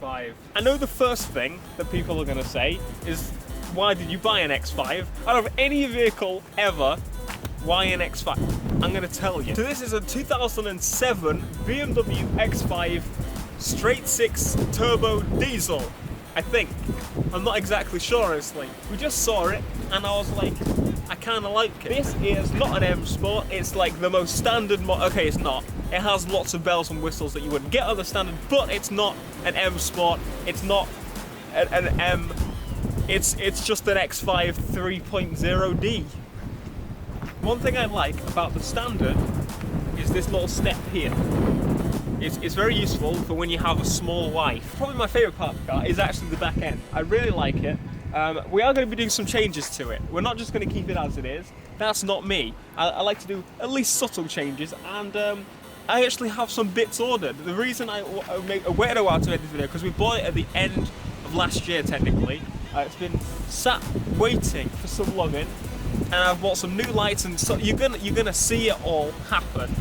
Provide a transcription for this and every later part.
X5. I know the first thing that people are going to say is, why did you buy an X5? Out of any vehicle ever, why an X5? I'm going to tell you. So this is a 2007 BMW X5 straight 6 turbo diesel, I think. I'm not exactly sure, honestly. We just saw it and I was like, I kind of like it. This is not an M Sport, it's like the most standard okay, it's not. It has lots of bells and whistles that you wouldn't get on the standard, but it's not an M Sport, it's not an M, it's just an X5 3.0D. One thing I like about the standard is this little step here. It's very useful for when you have a small wife. Probably my favourite part of the car is actually the back end. I really like it. We are going to be doing some changes to it. We're not just going to keep it as it is. That's not me. I like to do at least subtle changes, and I actually have some bits ordered. The reason I waited a while to make this video because we bought it at the end of last year technically. It's been sat waiting for so long in, and I've bought some new lights, and so you're gonna see it all happen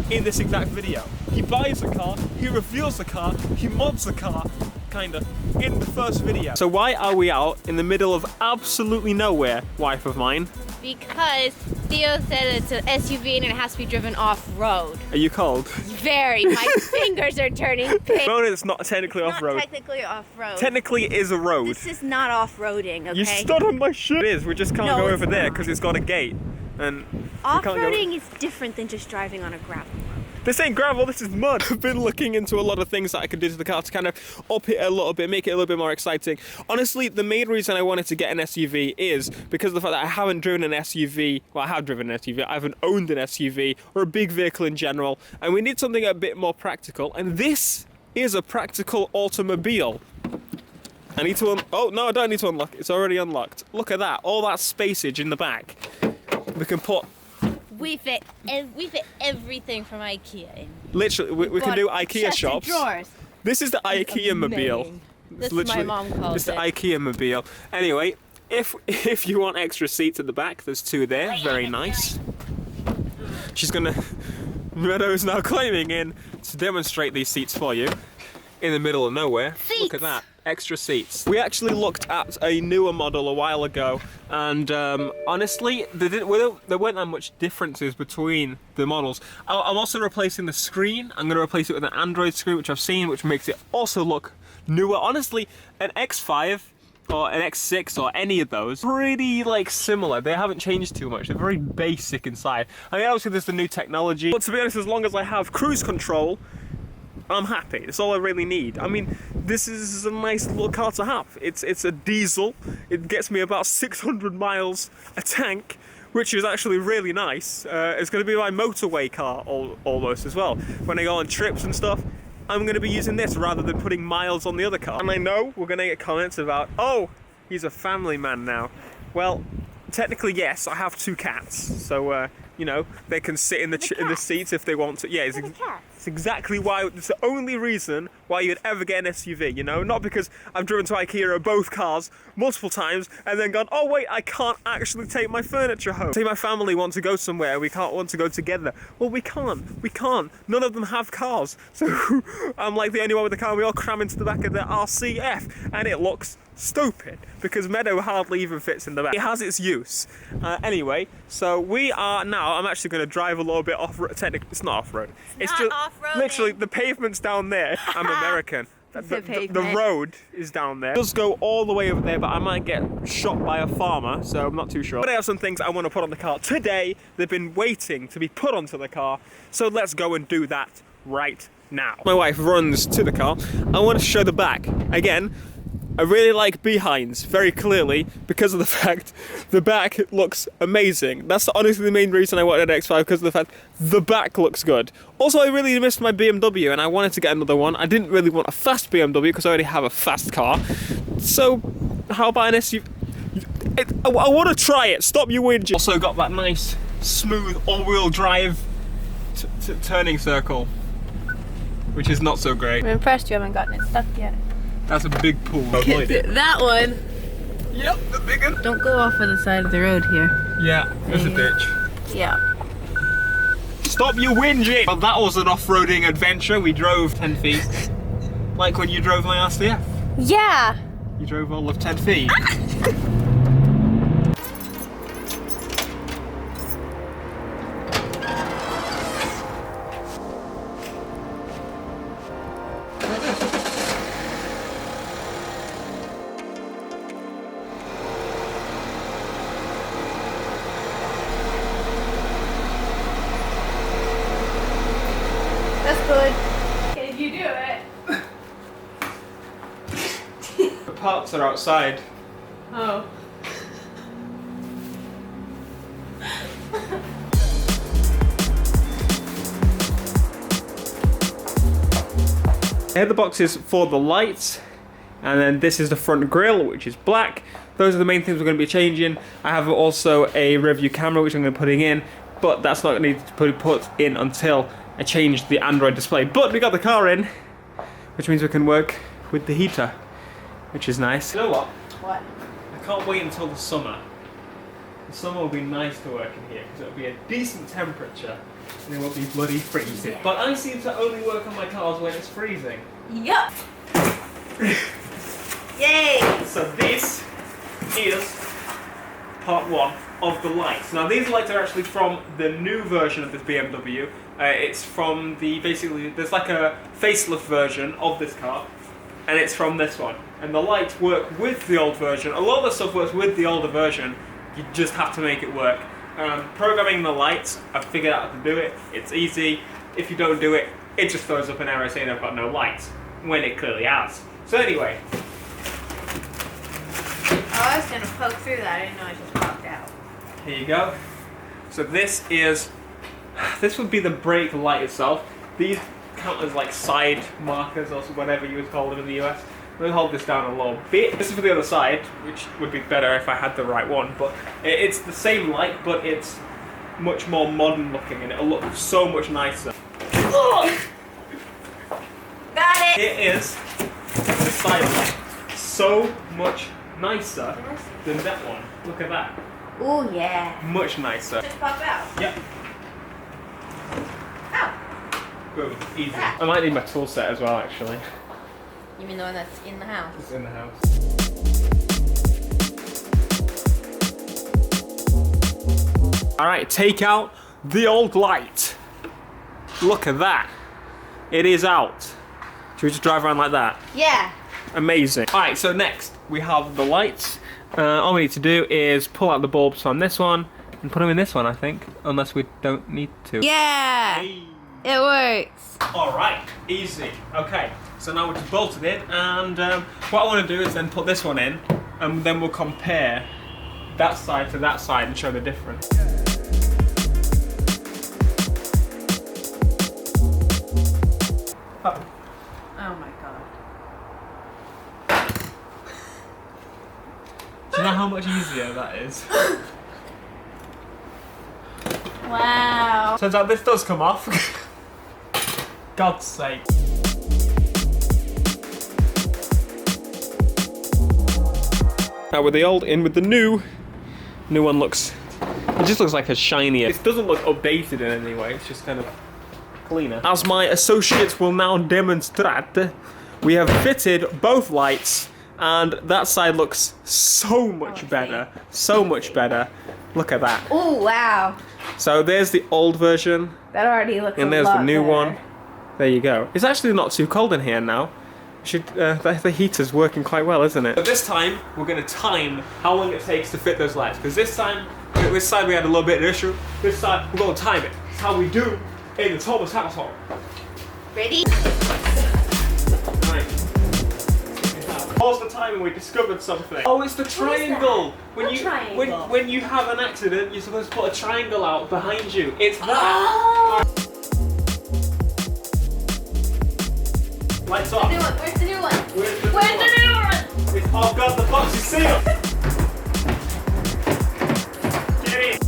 in this exact video. He buys the car, he reveals the car, he mods the car, kinda, in the first video. So why are we out in the middle of absolutely nowhere, wife of mine? Because Theo said it's an SUV and it has to be driven off-road. Are you cold? Very. My fingers are turning pink. No, it's not technically off-road. Not technically off-road. Technically it is a road. This is not off-roading, okay? You stood on my shit. It is, we just can't go over there because it's got a gate. And off-roading is different than just driving on a gravel road. This ain't gravel, this is mud. I've been looking into a lot of things that I could do to the car to kind of up it a little bit, make it a little bit more exciting. Honestly, the main reason I wanted to get an SUV is because of the fact that I haven't driven an SUV. Well, I have driven an SUV, I haven't owned an SUV or a big vehicle in general, and we need something a bit more practical, and this is a practical automobile. I need to oh no, I don't need to unlock it, it's already unlocked. Look at that, all that spacage in the back. We can put We fit everything from IKEA in. Literally, we can do IKEA shops. Drawers. This is the IKEA mobile. This is my mom calls it. This is the IKEA mobile. Anyway, if you want extra seats at the back, there's 2 there. Very nice. She's gonna. Meadow is now climbing in to demonstrate these seats for you. In the middle of nowhere. Seats. Look at that. Extra seats. We actually looked at a newer model a while ago, and honestly, there weren't that much differences between the models. I'm also replacing the screen. I'm going to replace it with an Android screen, which I've seen, which makes it also look newer. Honestly, an X5 or an X6 or any of those, pretty like similar. They haven't changed too much. They're very basic inside. I mean, obviously there's the new technology, but to be honest, as long as I have cruise control, I'm happy. That's all I really need. I mean, this is a nice little car to have. It's a diesel. It gets me about 600 miles a tank, which is actually really nice. It's going to be my motorway car almost as well. When I go on trips and stuff, I'm going to be using this rather than putting miles on the other car. And I know we're going to get comments about, oh, he's a family man now. Well, technically yes, I have 2 cats, so you know, they can sit in the seats if they want to. Yeah, it's exactly why. It's the only reason why you'd ever get an SUV. You know, not because I've driven to IKEA or both cars multiple times and then gone, oh wait, I can't actually take my furniture home. Say my family want to go somewhere, we can't want to go together. Well, we can't. We can't. None of them have cars, so I'm like the only one with a car. We all cram into the back of the RCF, and it looks stupid because Meadow hardly even fits in the back. It has its use. Anyway, so we are now. I'm actually going to drive a little bit off-road. Technically, it's not off-road. It's just literally the pavement's down there. I'm American. The road is down there. It does go all the way over there, but I might get shot by a farmer, so I'm not too sure. But I have some things I want to put on the car today. They've been waiting to be put onto the car, so let's go and do that right now. My wife runs to the car. I want to show the back. Again, I really like behinds, very clearly, because of the fact the back looks amazing. That's honestly the main reason I wanted an X5, because of the fact the back looks good. Also, I really missed my BMW, and I wanted to get another one. I didn't really want a fast BMW, because I already have a fast car. So, how about an SUV? I want to try it, stop you whinging. Also got that nice, smooth, all-wheel drive turning circle, which is not so great. I'm impressed you haven't gotten it stuck yet. That's a big pool. That one. Yep, the big one. Don't go off on the side of the road here. Yeah, there's a ditch. Yeah. Stop you whinging! Well, that was an off-roading adventure. We drove 10 feet. Like when you drove my RCF. Yeah. You drove all of 10 feet. That's good. Can you do it? The parts are outside. Oh. Here are the boxes for the lights, and then this is the front grille, which is black. Those are the main things we're going to be changing. I have also a rear view camera, which I'm going to be putting in, but that's not going to need to be put in until I change the Android display. But we got the car in, which means we can work with the heater, which is nice. You know what? What? I can't wait until the summer. The summer will be nice to work in here, because it'll be a decent temperature, and it won't be bloody freezing. But I seem to only work on my cars when it's freezing. Yup. Yay! So this is part one of the lights. Now these lights are actually from the new version of this BMW. It's from the, basically, there's like a facelift version of this car, and it's from this one. And the lights work with the old version. A lot of the stuff works with the older version. You just have to make it work. Programming the lights, I've figured out how to do it. It's easy. If you don't do it, it just throws up an error saying I've got no lights, when it clearly has. So anyway. Oh, I was gonna poke through that. I didn't know it just popped out. Here you go. So this would be the brake light itself. These count as like side markers or whatever you would call them in the US. I'm going to hold this down a little bit. This is for the other side, which would be better if I had the right one, but it's the same light, but it's much more modern looking and it'll look so much nicer. Got it! Here is the side light. So much nicer than that one. Look at that. Oh yeah. Much nicer. Just pop out. Yep. Ow. Boom. Easy. I might need my tool set as well, actually. You mean the one that's in the house? It's in the house. Alright, take out the old light. Look at that. It is out. Should we just drive around like that? Yeah. Amazing. Alright, so next we have the lights. All we need to do is pull out the bulbs on this one and put them in this one, I think. Unless we don't need to. Yeah. Hey. It works. Alright, easy. Okay, so now we're just bolted in, and what I want to do is then put this one in, and then we'll compare that side to that side and show the difference. Oh. Oh my god. Do you know how much easier that is? Wow. Turns out this does come off. God's sake. Now with the old in with the new one looks, it just looks like a shinier. It doesn't look updated in any way, it's just kind of cleaner. As my associates will now demonstrate, we have fitted both lights and that side looks so much better. So much better. Look at that. Oh wow. So there's the old version. That already looks And a there's lot the new better. one. There you go. It's actually not too cold in here now. The heater's working quite well, isn't it? But this time, we're going to time how long it takes to fit those lights. Because this side we had a little bit of issue. This side, we're going to time it. It's how we do in the Thomas household. Ready? Right. Pause the time and we discovered something. Oh, it's the triangle. What triangle? When you have an accident, you're supposed to put a triangle out behind you. It's that. Oh. Lights off. Where's the new one? Where's the Where's new the new one? It's, oh god, the box is sealed! Get in!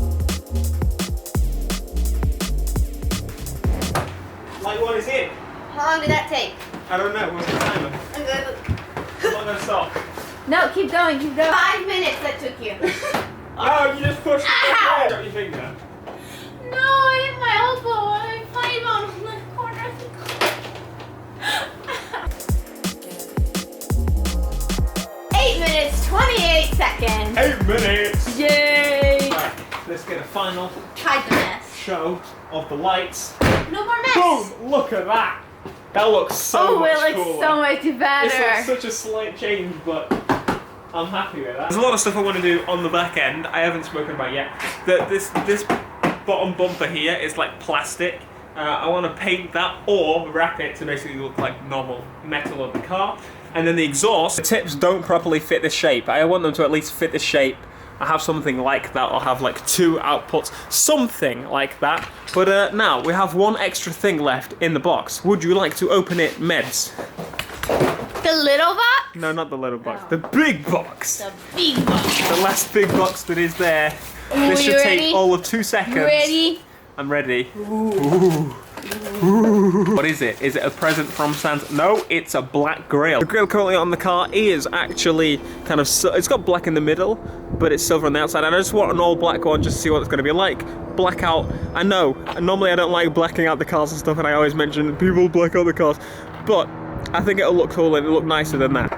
Light one is in. How long did that take? I don't know, what's the timer? I'm good. I'm not gonna stop. No, keep going, keep going. 5 minutes that took you. Oh, you just pushed it. Ow! Drop your finger. No, I hit my elbow. I funny bone on the corner of the car. seconds. 8 minutes. Yay! Right, let's get a final Hide the mess. show of the lights. No more mess. Boom! Look at that. That looks so much it looks cooler. so much better. It's like such a slight change, but I'm happy with that. There's a lot of stuff I want to do on the back end. I haven't spoken about yet. This bottom bumper here is like plastic. I want to paint that or wrap it to basically look like normal metal of the car. And then the exhaust, the tips don't properly fit the shape. I want them to at least fit the shape. I have something like that. I'll have like 2 outputs, something like that. But now we have one extra thing left in the box. Would you like to open it, Meds? The little box? No, not the little box. The big box. The big box. The last big box that is there. Ooh, This should you take ready? all of 2 seconds. You ready? I'm ready. Ooh. Ooh. What is it? Is it a present from Santa? No, it's a black grille. The grille currently on the car is actually kind of, it's got black in the middle, but it's silver on the outside. And I just want an all black one just to see what it's going to be like. Blackout. I know, normally I don't like blacking out the cars and stuff, and I always mention people black out the cars, but I think it'll look cool and it'll look nicer than that.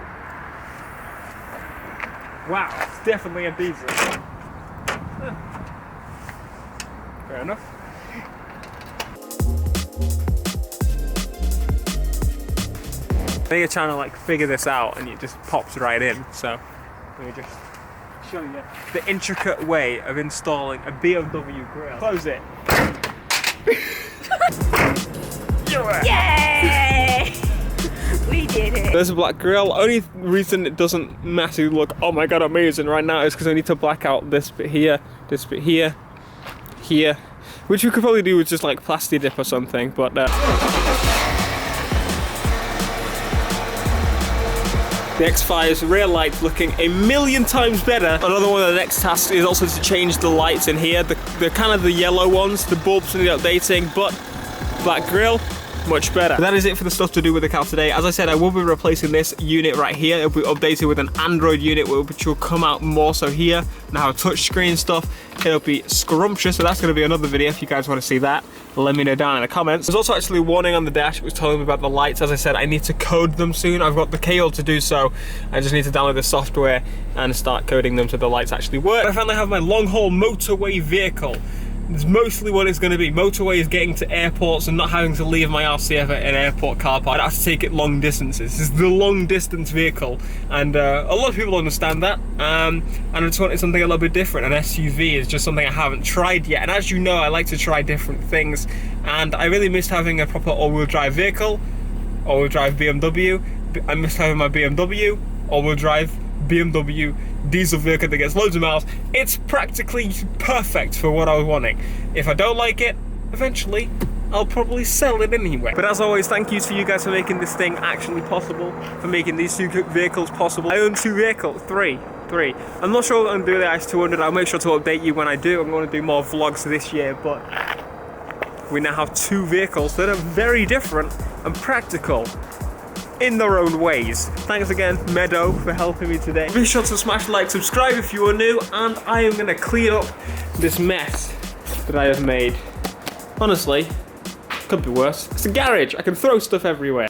Wow, it's definitely a diesel. Huh. Fair enough. I think you're trying to like figure this out and it just pops right in. So let me just show you the intricate way of installing a BMW grille. Close it. Yay! We did it. There's a black grille. Only reason it doesn't massively look, oh my god, amazing right now is because I need to black out this bit here, here, which we could probably do with just like plasti dip or something, but the X5's rear lights looking a million times better. Another one of the next tasks is also to change the lights in here. The kind of the yellow ones, the bulbs need updating, but black grille, much better. But that is it for the stuff to do with the car today. As I said, I will be replacing this unit right here. It'll be updated with an Android unit, which will come out more so here. Now touchscreen stuff, it'll be scrumptious, so that's going to be another video if you guys want to see that. Let me know down in the comments. There's also actually a warning on the dash. It was telling me about the lights. As I said, I need to code them soon. I've got the cable to do so. I just need to download the software and start coding them so the lights actually work. I finally have my long haul motorway vehicle. It's mostly what it's going to be. Motorway is getting to airports and not having to leave my RCF at an airport car park. I don't have to take it long distances. This is the long distance vehicle, and a lot of people understand that. And I just wanted something a little bit different. An SUV is just something I haven't tried yet. And as you know, I like to try different things. And I really missed having a proper all-wheel drive vehicle, all-wheel drive BMW. I missed having my BMW, all-wheel drive BMW diesel vehicle that gets loads of miles. It's practically perfect for what I was wanting. If I don't like it, eventually I'll probably sell it anyway. But as always, thank you to you guys for making this thing actually possible, for making these 2 vehicles possible. I own 2 vehicles, three. I'm not sure what I'm going to do with the IS200. I'll make sure to update you when I do. I'm going to do more vlogs this year, but we now have 2 vehicles that are very different and practical in their own ways. Thanks again, Meadow, for helping me today. Be sure to smash like, subscribe if you are new, and I am going to clean up this mess that I have made. Honestly, could be worse. It's a garage. I can throw stuff everywhere.